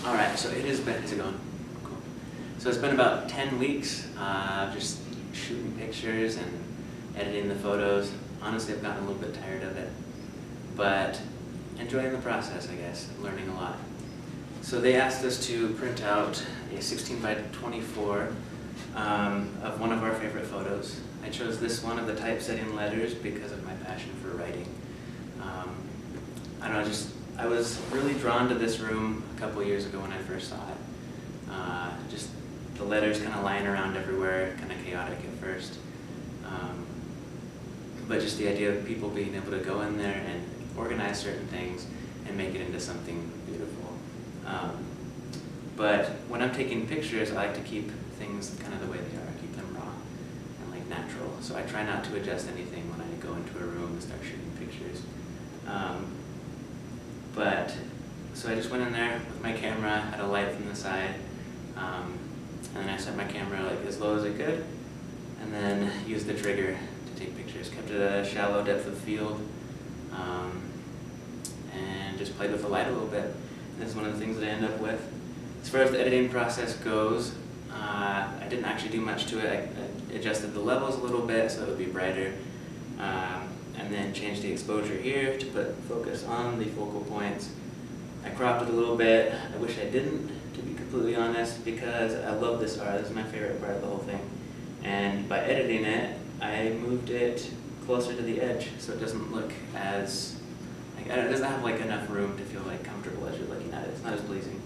All right, so is it going? Cool. So it's been about 10 weeks just shooting pictures and editing the photos. Honestly, I've gotten a little bit tired of it, but enjoying the process, I guess, learning a lot. So they asked us to print out a 16 by 24 of one of our favorite photos. I chose this one of the typesetting letters because of my passion for writing. I don't know, I was really drawn to this room a couple of years ago when I first saw it. Just the letters kind of lying around everywhere, kind of chaotic at first. But just the idea of people being able to go in there and organize certain things and make it into something beautiful. But when I'm taking pictures, I like to keep things kind of the way they are, keep them raw and like natural. So I try not to adjust anything when I go into a room and start shooting pictures. So I just went in there with my camera, had a light from the side, and then I set my camera like as low as I could, and then used the trigger to take pictures. Kept it at a shallow depth of field, and just played with the light a little bit. And this is one of the things that I end up with. As far as the editing process goes, I didn't actually do much to it. I adjusted the levels a little bit so it would be brighter, and then changed the exposure here to put focus on the focal points. I cropped it a little bit. I wish I didn't, to be completely honest, because I love this art. This is my favorite part of the whole thing. And by editing it, I moved it closer to the edge so it doesn't look as, like, it doesn't have like enough room to feel like comfortable as you're looking at it. It's not as pleasing.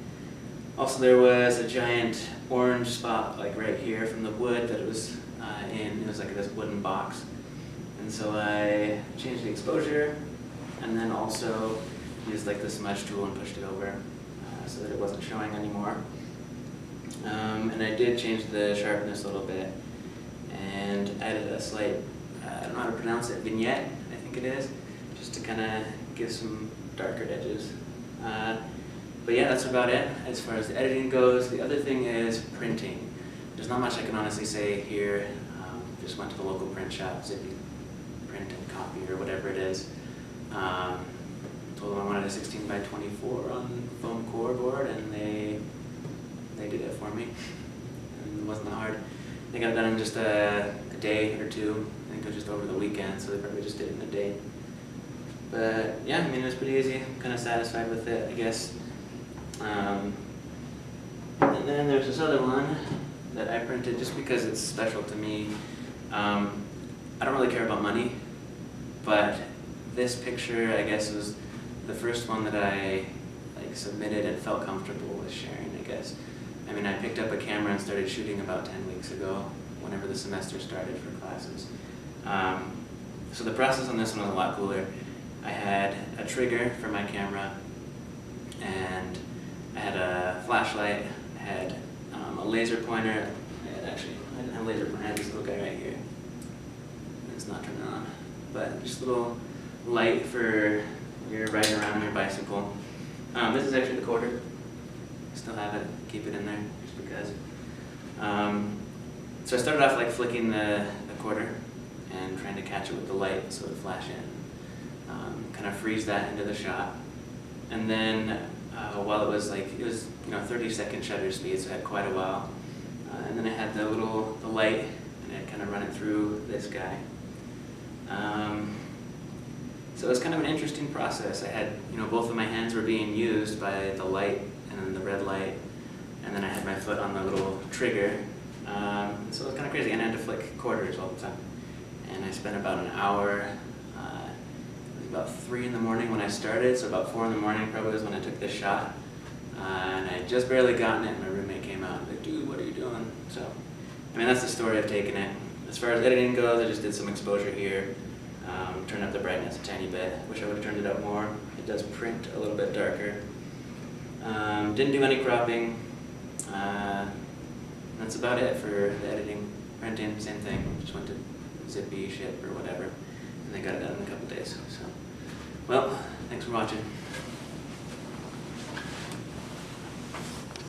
Also, there was a giant orange spot like right here from the wood that it was in. It was like this wooden box. And so I changed the exposure and then also used like the smudge tool and pushed it over so that it wasn't showing anymore. And I did change the sharpness a little bit and added a slight, I don't know how to pronounce it, vignette, I think it is, just to kind of give some darker edges. But yeah, that's about it as far as the editing goes. The other thing is printing. There's not much I can honestly say here. Just went to the local print shop, Zippy Print and Copy or whatever it is. Told them I wanted a 16 by 24 on foam core board, and they did it for me. And it wasn't that hard. I think I've done it in just a day or two. I think it was just over the weekend, so they probably just did it in a day. But yeah, I mean, it was pretty easy. I'm kind of satisfied with it, I guess. And then there's this other one that I printed just because it's special to me. I don't really care about money, but this picture, I guess, was the first one that I submitted and felt comfortable with sharing, I guess. I mean, I picked up a camera and started shooting about 10 weeks ago, whenever the semester started for classes. So the process on this one was a lot cooler. I had a trigger for my camera, and I had a flashlight, I had a laser pointer. I didn't have a laser pointer, I had this little guy right here. It's not turning on, but just a little light for when you're riding around on your bicycle. This is actually the quarter. I still have it, keep it in there just because. So I started off like flicking the quarter and trying to catch it with the light so it would flash in. Kind of freeze that into the shot. And then while it was 30-second shutter speed, so I had quite a while. And then I had the light, and I kind of run it through this guy. So it was kind of an interesting process. I had, both of my hands were being used by the light and then the red light, and then I had my foot on the little trigger. So it was kind of crazy, and I had to flick quarters all the time. And I spent about an hour. It was about 3 in the morning when I started, so about 4 in the morning probably was when I took this shot. And I had just barely gotten it, and my roommate came out and was like, "Dude, what are you doing?" So, I mean, that's the story of taking it. As far as editing goes, I just did some exposure here. Turned up the brightness a tiny bit. Wish I would have turned it up more. It does print a little bit darker. Didn't do any cropping. That's about it for the editing. Printing, same thing. Just went to Zippy, ship, or whatever, and they got it done in a couple days. So, well, thanks for watching.